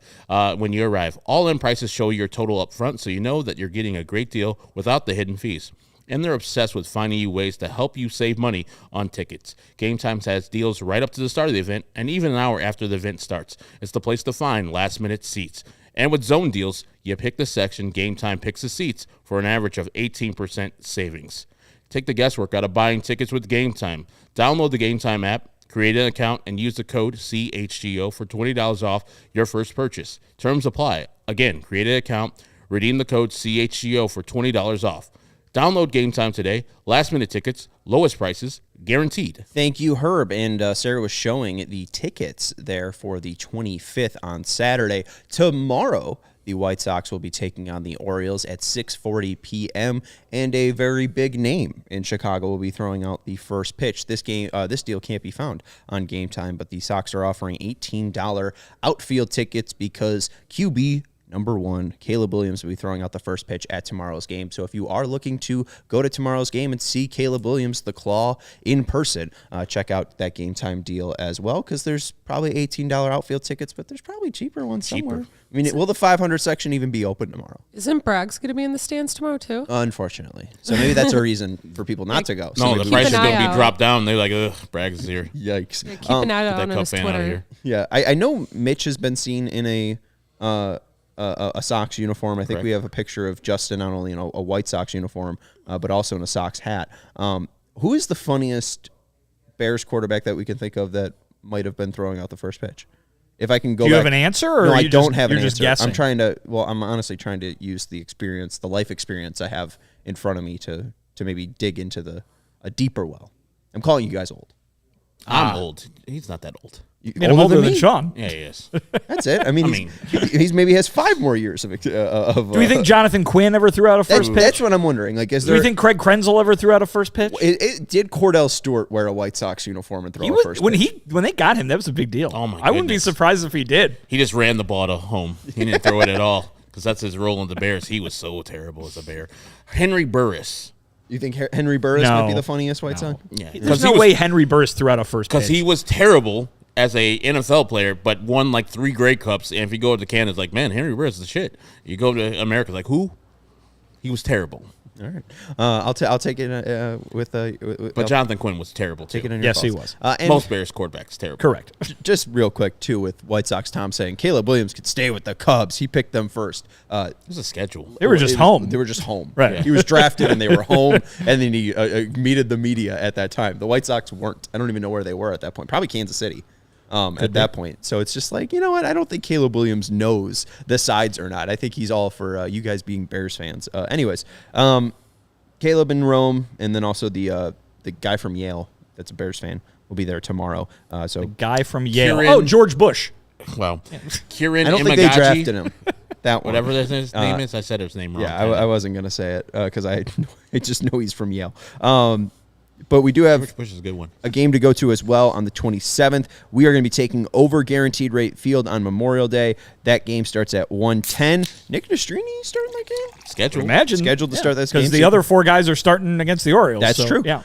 All-in prices show your total up front so you know that you're getting a great deal without the hidden fees. And they're obsessed with finding you ways to help you save money on tickets. Game Time has deals right up to the start of the event and even an hour after the event starts. It's the place to find last-minute seats. And with zone deals, you pick the section, Game Time picks the seats for an average of 18% savings. Take the guesswork out of buying tickets with Game Time. Download the Game Time app, create an account, and use the code CHGO for $20 off your first purchase. Terms apply. Again, create an account, redeem the code CHGO for $20 off. Download Game Time today. Last-minute tickets, lowest prices, guaranteed. Thank you, Herb. And Sarah was showing the tickets there for the 25th on Saturday. Tomorrow, the White Sox will be taking on the Orioles at 6:40 p.m., and a very big name in Chicago will be throwing out the first pitch. This deal can't be found on Game Time, but the Sox are offering $18 outfield tickets because QB number 1, Caleb Williams, will be throwing out the first pitch at tomorrow's game. So if you are looking to go to tomorrow's game and see Caleb Williams, the Claw, in person, check out that Game Time deal as well, because there's probably $18 outfield tickets, but there's probably cheaper ones somewhere. I mean, will the 500 section even be open tomorrow? Isn't Braggs going to be in the stands tomorrow, too? Unfortunately. So maybe that's a reason for people not to go. No, So the price is an going eye to be out. dropped down. They're like, ugh, Bragg's here. Yikes. Yeah, keep an eye Get out that on Cub his fan out of Twitter. here. Yeah, I know Mitch has been seen in a Sox uniform. I think Correct. we have a picture of Justin not only in a White Sox uniform, but also in a Sox hat. Who is the funniest Bears quarterback that we can think of that might have been throwing out the first pitch? If I can go Do you back, have an answer, or no, are I you don't just, have an you're answer. just guessing? I'm trying to. Well, I'm honestly trying to use the experience, the life experience I have in front of me to maybe dig into a deeper well. I'm calling you guys old. I'm old. He's not that old. I'm older than me? Sean. Yeah, he is. That's it. I mean, he's maybe has 5 more years of. Do we think Jonathan Quinn ever threw out a first pitch? That's what I'm wondering. Like, is Do there? we think Craig Krenzel ever threw out a first pitch? Did Cordell Stewart wear a White Sox uniform and throw a first pitch? When they got him, that was a big deal. Oh, my I wouldn't be goodness. surprised if he did. He just ran the ball to home. He didn't throw it at all because that's his role in the Bears. He was so terrible as a Bear. Henry Burris. You think Henry Burris No. might be the funniest White Sox? Yeah, There's no way Henry Burris threw out a first pitch. because he was terrible as a NFL player, but won like 3 Grey Cups. And if you go to Canada, it's like, man, Henry Burris is the shit. You go to America, like, who? He was terrible. All right. I'll take it with But Jonathan Quinn was terrible too. take it on your Yes, he thoughts. was. And Most Bears quarterbacks terrible. Correct. just real quick too, with White Sox Tom saying Caleb Williams could stay with the Cubs. He picked them first. It was a schedule. They were just home. They were just home. Right. Yeah. He was drafted and they were home, and then he meted the media at that time. The White Sox weren't. I don't even know where they were at that point. Probably Kansas City. At that point. So it's just like, you know what? I don't think Caleb Williams knows the sides or not. I think he's all for you guys being Bears fans. Anyways, Caleb in Rome, and then also the guy from Yale that's a Bears fan will be there tomorrow. So Guy from Yale. Kieran- Oh, George Bush. Well, Kieran I don't think they Imagaji, drafted him. That one. whatever his name is. I said his name wrong. Yeah, I wasn't gonna say it because I just know he's from Yale. But we do have Bush is a good one. a game to go to as well on the 27th. We are going to be taking over Guaranteed Rate Field on Memorial Day. That game starts at 1:10. Nick Nastrini starting that game? Schedule. Imagine. Scheduled to start this game. Because the so- other 4 guys are starting against the Orioles. That's so, true. Yeah.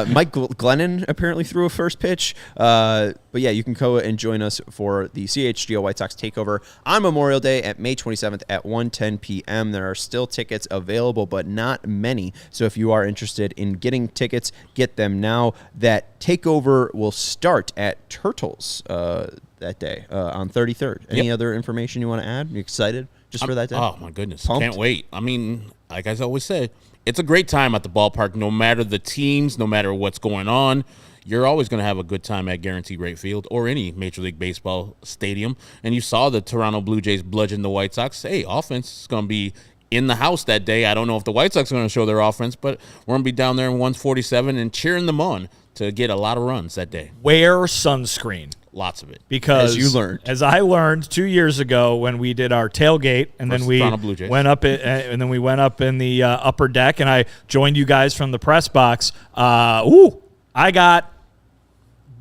Mike Glennon apparently threw a first pitch. But yeah, you can go and join us for the CHGO White Sox takeover on Memorial Day at May 27th at 1:10 p.m. There are still tickets available, but not many. So if you are interested in getting tickets, get them now. That takeover will start at Turtles that day on 33rd. Any other information you want to add? You excited just for that day? Oh, my goodness. Pumped? Can't wait. I mean, like I always say, it's a great time at the ballpark, no matter the teams, no matter what's going on. you're always going to have a good time at Guaranteed Rate Field or any Major League Baseball stadium. And you saw the Toronto Blue Jays bludgeon the White Sox. Hey, offense is going to be in the house that day. I don't know if the White Sox are going to show their offense, but we're going to be down there in 147 and cheering them on to get a lot of runs that day. Wear sunscreen. Lots of it. Because as I learned 2 years ago when we did our tailgate, and then we went up in the upper deck, and I joined you guys from the press box. I got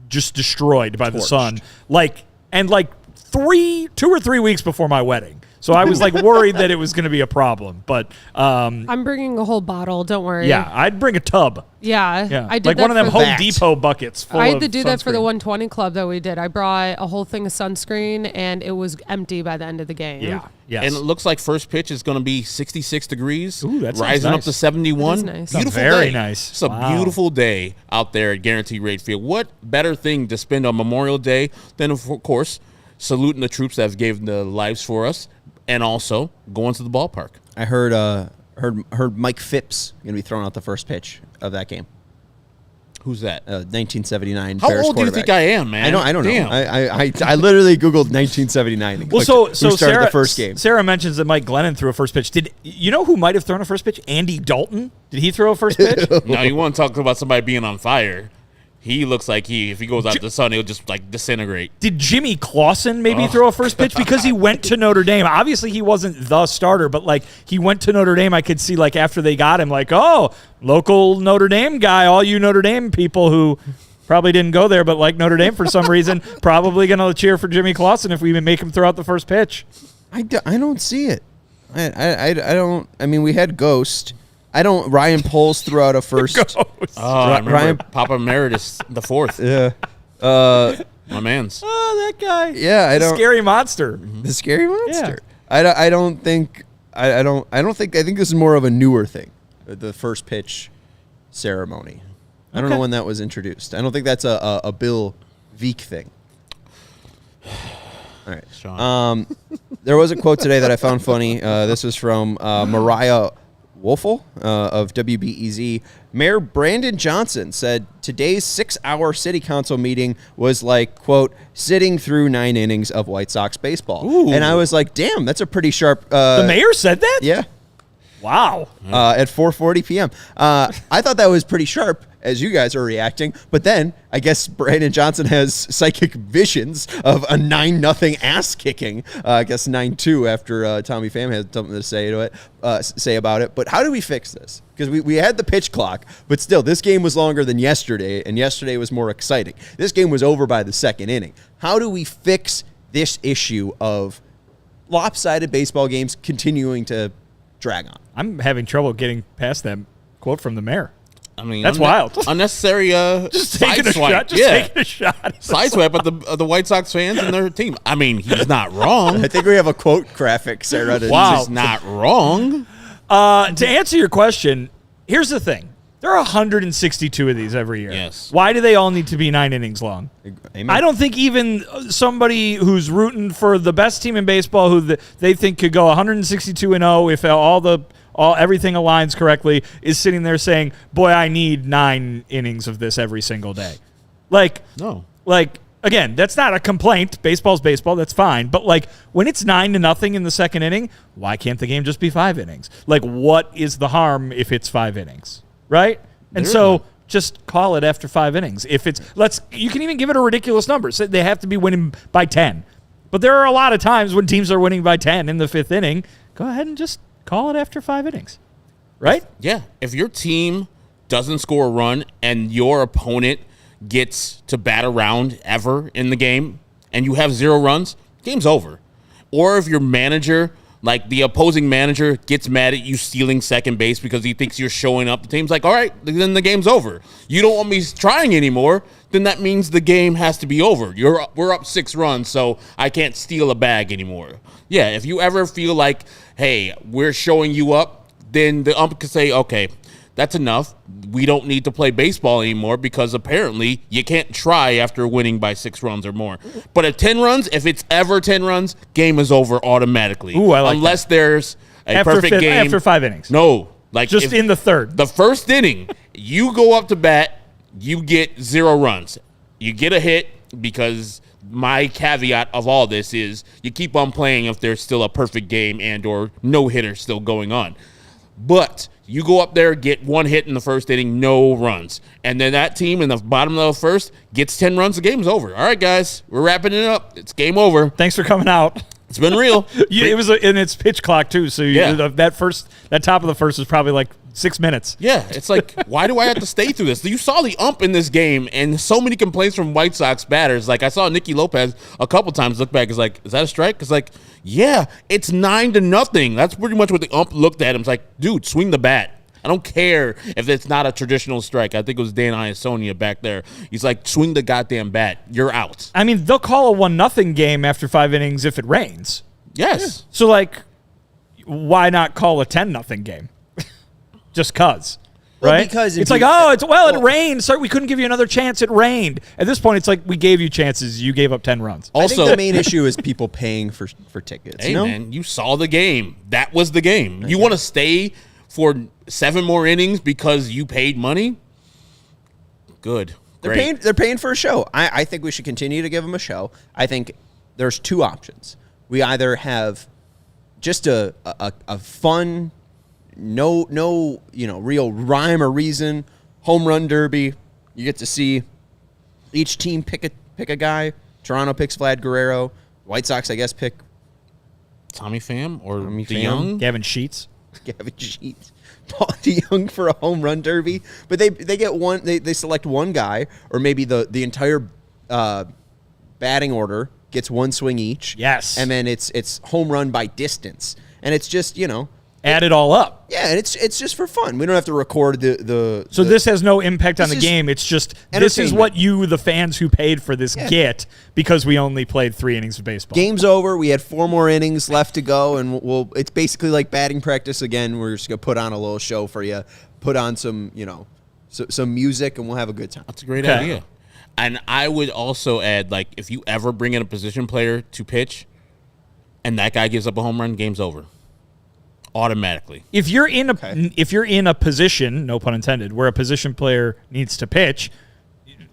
just destroyed by the sun, like 2 or 3 weeks before my wedding. So I was worried that it was going to be a problem, but I'm bringing a whole bottle. Don't worry. Yeah, I'd bring a tub. Yeah. I did like that one of them for Home Depot buckets full I of had to do that for the sunscreen. 120 club that we did. I brought a whole thing of sunscreen, and it was empty by the end of the game. Yeah. Yes. And it looks like first pitch is going to be 66 degrees, Ooh, that sounds rising nice. up to 71. That is nice. Beautiful Very day. nice. It's a beautiful day out there at Guaranteed Rate Field. What better thing to spend on Memorial Day than, of course, saluting the troops that have given their lives for us, and also going to the ballpark. I heard Mike Phipps going to be throwing out the first pitch of that game. Who's that? 1979 How Bears old do you think I am, man? I don't Damn. know. I literally Googled 1979. And Well, clicked so who started Sarah, the first game. Sarah mentions that Mike Glennon threw a first pitch. Did you know who might have thrown a first pitch? Andy Dalton. Did he throw a first pitch? Now, you want to talk about somebody being on fire. He looks like if he goes out to the sun, he'll just disintegrate. Did Jimmy Clausen maybe throw a first pitch because he went to Notre Dame? Obviously, he wasn't the starter, but he went to Notre Dame. I could see after they got him, local Notre Dame guy. All you Notre Dame people who probably didn't go there, but like Notre Dame for some reason, probably going to cheer for Jimmy Clausen if we even make him throw out the first pitch. I don't see it. I don't. I mean, we had Ghost. Ryan Poles threw out a first. I remember Papa Emeritus the fourth. Yeah. My man's. Oh, that guy. Yeah, I don't. Scary monster. The scary monster. Yeah. I don't think. I think this is more of a newer thing. The first pitch ceremony. I don't know when that was introduced. I don't think that's a Bill Veeck thing. All right. Sean. There was a quote today that I found funny. This was from Mariah Woelfel of WBEZ. Mayor Brandon Johnson said today's 6-hour city council meeting was like, quote, sitting through 9 innings of White Sox baseball. Ooh. And I was like, damn, that's a pretty sharp. The mayor said that? Yeah. Wow. At 4:40 p.m. I thought that was pretty sharp as you guys are reacting, but then I guess Brandon Johnson has psychic visions of a 9-0 ass kicking. I guess 9-2 after Tommy Pham had something to say about it. But how do we fix this? Because we had the pitch clock, but still, this game was longer than yesterday, and yesterday was more exciting. This game was over by the second inning. How do we fix this issue of lopsided baseball games continuing to drag on? I'm having trouble getting past that quote from the mayor. I mean, that's wild. Unnecessary just taking a shot. Taking a shot. Sideswipe at the White Sox fans and their team. I mean, he's not wrong. I think we have a quote graphic, Sarah. He's not wrong. To answer your question, here's the thing. There are 162 of these every year. Yes. Why do they all need to be 9 innings long? Amen. I don't think even somebody who's rooting for the best team in baseball who they think could go 162-0 if everything aligns correctly is sitting there saying, boy, I need 9 innings of this every single day. No. Again, that's not a complaint. Baseball's baseball. That's fine. But when it's 9-0 in the second inning, why can't the game just be 5 innings? What is the harm if it's 5 innings? Right? And so just call it after 5 innings. If it's you can even give it a ridiculous number. Say they have to be winning by 10. But there are a lot of times when teams are winning by 10 in the 5th inning. Go ahead and just call it after 5 innings. Right? Yeah. If your team doesn't score a run and your opponent gets to bat around ever in the game and you have 0 runs, game's over. Or if your manager, the opposing manager, gets mad at you stealing second base because he thinks you're showing up, the team's like, all right, then the game's over. You don't want me trying anymore, then that means the game has to be over. We're up 6 runs, so I can't steal a bag anymore. Yeah, if you ever feel like, hey, we're showing you up, then the ump could say, okay, that's enough. We don't need to play baseball anymore because apparently you can't try after winning by 6 runs or more. But at 10 runs, if it's ever 10 runs, game is over automatically. Ooh, I like Unless that. There's a perfect game. After 5 innings. No. Just in the third. The first inning, you go up to bat, you get 0 runs. You get a hit because my caveat of all this is you keep on playing if there's still a perfect game and or no hitter still going on. But you go up there, get 1 hit in the first inning, no runs. And then that team in the bottom of the first gets 10 runs, the game's over. All right, guys, we're wrapping it up. It's game over. Thanks for coming out. It's been real. It was and it's pitch clock too. So that top of the first is probably like 6 minutes. Yeah, it's like, why do I have to stay through this? You saw the ump in this game, and so many complaints from White Sox batters. Like, I saw Nicky Lopez a couple times look back. Is like, is that a strike? It's like, yeah, it's 9-0. That's pretty much what the ump looked at him. It's like, dude, swing the bat. I don't care if it's not a traditional strike. I think it was Dan Iasonia back there. He's like, swing the goddamn bat. You're out. I mean, they'll call a 1-0 game after 5 innings if it rains. Yes. So, like, why not call a 10-0 game? Just cuz. Well, Right? because it's like, it rained. Sorry, we couldn't give you another chance. It rained. At this point, it's like we gave you chances. You gave up 10 runs. I Also, think the main issue is people paying for tickets. hey, man, you saw the game. That was the game. You want to stay for 7 more innings because you paid money? Good. Great. They're paying for a show. I think we should continue to give them a show. I think there's 2 options. We either have just a fun, no real rhyme or reason home run derby. You get to see each team pick a guy. Toronto picks Vlad Guerrero. White Sox, I guess, pick Tommy Pham or Tommy Pham. DeYoung? Gavin Sheets. Gavin Sheets, Paul DeYoung for a home run derby. But they get one. They select one guy, or maybe the entire batting order gets 1 swing each. Yes. And then it's home run by distance, and it's just Add it all up. yeah, and it's just for fun. We don't have to record the. So this has no impact on the This is game. It's just this is what you, the fans who paid for this, get because we only played 3 innings of baseball. Game's over. We had 4 more innings left to go, and it's basically like batting practice again. We're just gonna put on a little show for you, put on some some music, and we'll have a good time. That's a great idea. And I would also add, like, if you ever bring in a position player to pitch and that guy gives up a home run, game's over. Automatically. If you're in a position, no pun intended, where a position player needs to pitch,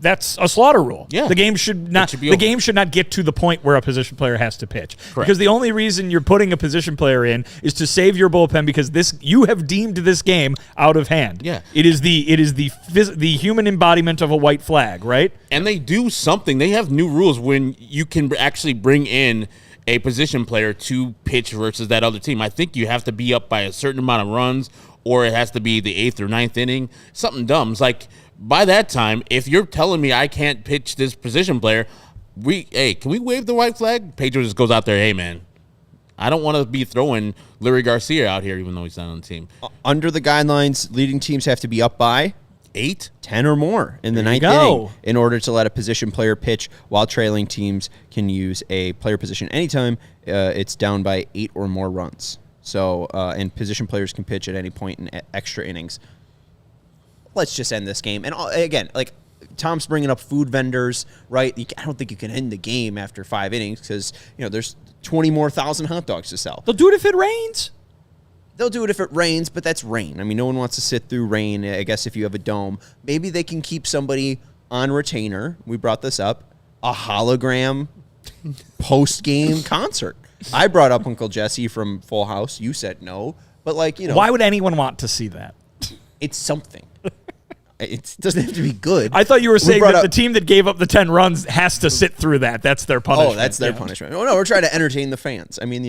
that's a slaughter rule. Yeah. The game should not get to the point where a position player has to pitch. Correct. Because the only reason you're putting a position player in is to save your bullpen because you have deemed this game out of hand. Yeah. It is the human embodiment of a white flag, right? And they do something. They have new rules when you can actually bring in a position player to pitch versus that other team. I think you have to be up by a certain amount of runs, or it has to be the 8th or 9th inning. Something dumb. It's like, by that time, if you're telling me I can't pitch this position player, can we wave the white flag? Pedro just goes out there, hey, man, I don't want to be throwing Larry Garcia out here, even though he's not on the team. Under the guidelines, leading teams have to be up by 8, 10 or more in the There you 9th go. inning in order to let a position player pitch, while trailing teams can use a player position anytime it's down by 8 or more runs. So, and position players can pitch at any point in extra innings. Let's just end this game. And again, like Tom's bringing up food vendors, right? I don't think you can end the game after 5 innings because there's 20 more thousand hot dogs to sell. They'll do it if it rains. They'll do it if it rains, but that's rain. I mean, no one wants to sit through rain, I guess, if you have a dome. Maybe they can keep somebody on retainer. We brought this up. A hologram post-game concert. I brought up Uncle Jesse from Full House. You said no. But, Why would anyone want to see that? it's something. It doesn't have to be good. I thought you were saying that the team that gave up the 10 runs has to sit through that. That's their punishment. Oh, that's their punishment. Oh, no, we're trying to entertain the fans. I mean,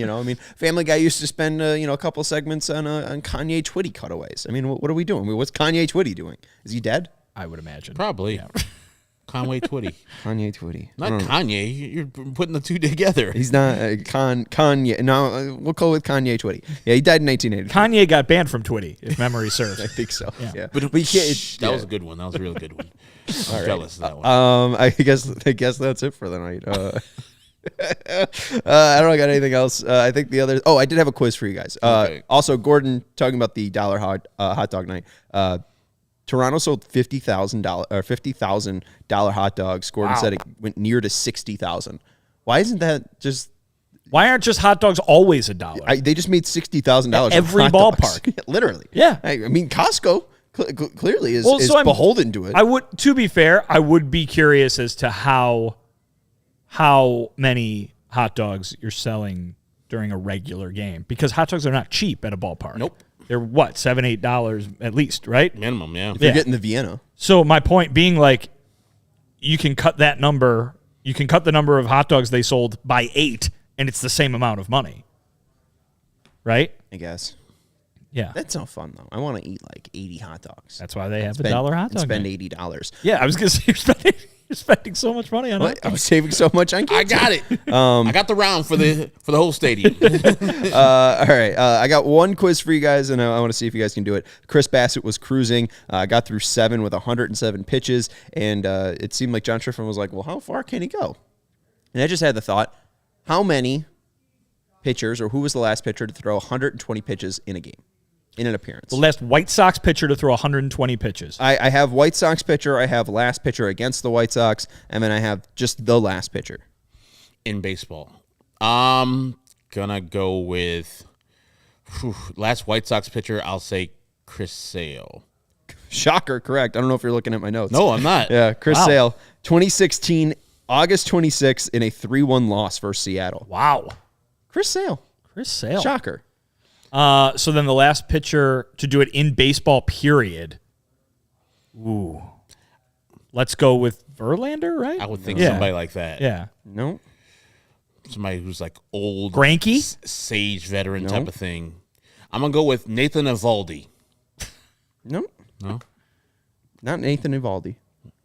Family Guy used to spend, a couple segments on Kanye Twitty cutaways. I mean, what are we doing? What's Kanye Twitty doing? Is he dead? I would imagine. Probably. Yeah. Conway Twitty. Kanye Twitty. Not Kanye. You're putting the two together. He's not Kanye. No, we'll go with Kanye Twitty. Yeah, he died in 1980. Kanye got banned from Twitty, if memory serves. I think so. Yeah. But we can't. That was a good one. That was a really good one. I'm jealous of that one. I guess that's it for the night. I don't got anything else. I think the other. Oh, I did have a quiz for you guys. Okay. Also, Gordon talking about the dollar hot dog night. Toronto sold $50,000 hot dogs. Gordon said it went near to 60,000. Why isn't that just? Why aren't just hot dogs always $1? They just made $60,000 Every hot dogs. ballpark. Literally. Yeah. I mean, Costco clearly is I'm beholden to it. To be fair, I would be curious as to how many hot dogs you're selling during a regular game, because hot dogs are not cheap at a ballpark. Nope. They're what, $7, $8 at least, right? Minimum, yeah. If you're getting the Vienna. So my point being, like, you can cut that number. You can cut the number of hot dogs they sold by 8, and it's the same amount of money, right? I guess. Yeah. That's no fun, though. I want to eat like 80 hot dogs. That's why they have $1 hot dog. Spend night. $80. Yeah, I was going to say you're spending so much money on hot I dogs. was saving so much on I got it. I got the round for the whole stadium. All right. I got one quiz for you guys, and I want to see if you guys can do it. Chris Bassett was cruising. Got through 7 with 107 pitches, and it seemed like John Triffin was like, well, how far can he go? And I just had the thought, how many pitchers, or who was the last pitcher to throw 120 pitches in a game, in an appearance? The last White Sox pitcher to throw 120 pitches. I have White Sox pitcher, I have last pitcher against the White Sox, and then I have just the last pitcher. In baseball. Gonna go with last White Sox pitcher, I'll say Chris Sale. Shocker, correct. I don't know if you're looking at my notes. No, I'm not. Yeah, Chris Wow. Sale, 2016, August 26th in a 3-1 loss versus Seattle. Wow. Chris Sale. Chris Sale. Shocker. So then the last pitcher to do it in baseball, period. Ooh. Let's go with Verlander, right? I would think Yeah. somebody like that. Yeah. No. Somebody who's like old. Greinke? Sage veteran No. type of thing. I'm going to go with Nathan Eovaldi. No. No? Not Nathan Eovaldi.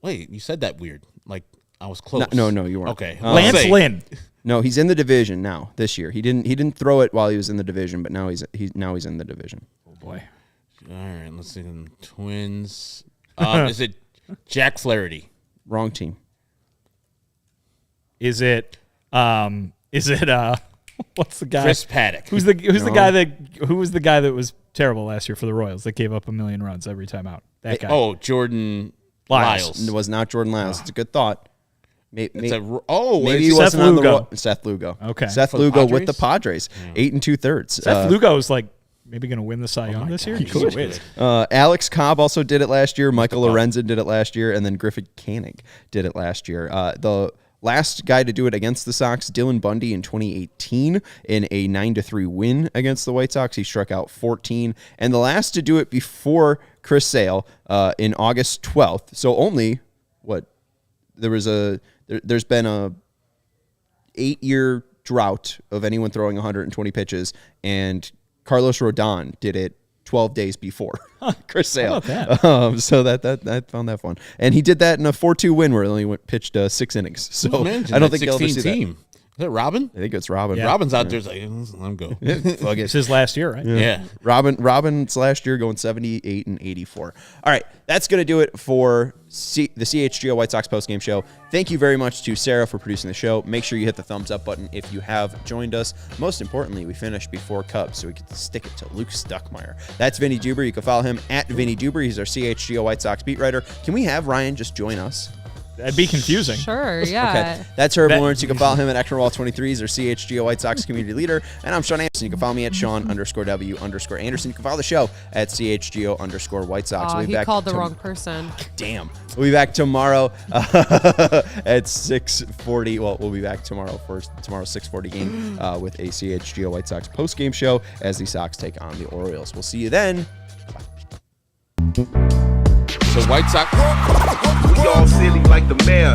Wait, you said that weird. Like, I was close. No, you weren't. Okay. Lance Lynn. No, he's in the division now this year. He didn't throw it while he was in the division, but now he's in the division. Oh, boy. All right, let's see. Twins. Is it Jack Flaherty? Wrong team. Is it what's the guy? Chris Paddock. Who was the guy that was terrible last year for the Royals that gave up 1 million runs every time out? That guy. Oh, Jordan Lyles. It was not Jordan Lyles. It's a good thought. Maybe Maybe he Seth wasn't on the Lugo. Seth Lugo. Okay. Seth For the Lugo with the Padres? Padres. 8 2/3. Seth Lugo's like maybe going to win the Cy Young this year. He could. Alex Cobb also did it last year. Michael Lorenzen did it last year, and then Griffin Canning did it last year. The last guy to do it against the Sox, Dylan Bundy in 2018 in a 9-3 win against the White Sox. He struck out 14. And the last to do it before Chris Sale in August 12th. So only, there's been a 8-year drought of anyone throwing 120 pitches, and Carlos Rodon did it 12 days before Chris Sale. How about that? So that I found that fun. And he did that in a 4-2 win where he only pitched 6 innings. So I don't think he'll ever see team. that. Is that Robin? I think it's Robin. Yeah. Robin's out there like, let him go. Fuck it. It's his last year, right? Yeah. Robin's last year going 78 and 84. All right, that's going to do it for the CHGO White Sox postgame show. Thank you very much to Sarah for producing the show. Make sure you hit the thumbs up button if you have joined us. Most importantly, we finished before Cubs, so we get to stick it to Luke Stuckmeyer. That's Vinnie Duber. You can follow him at Vinnie Duber. He's our CHGO White Sox beat writer. Can we have Ryan just join us? That'd be confusing. Sure, yeah. Okay, that's Herb Lawrence. You can follow him at Extrawall23. He's our CHGO White Sox community leader. And I'm Sean Anderson. You can follow me at Sean_W_Anderson. You can follow the show at CHGO_White Sox. Oh, We'll be he back called the wrong person. Damn. We'll be back tomorrow at 6:40. Well, we'll be back tomorrow for tomorrow's 6:40 game with a CHGO White Sox post-game show as the Sox take on the Orioles. We'll see you then. So White Sox. We all silly like the mayor.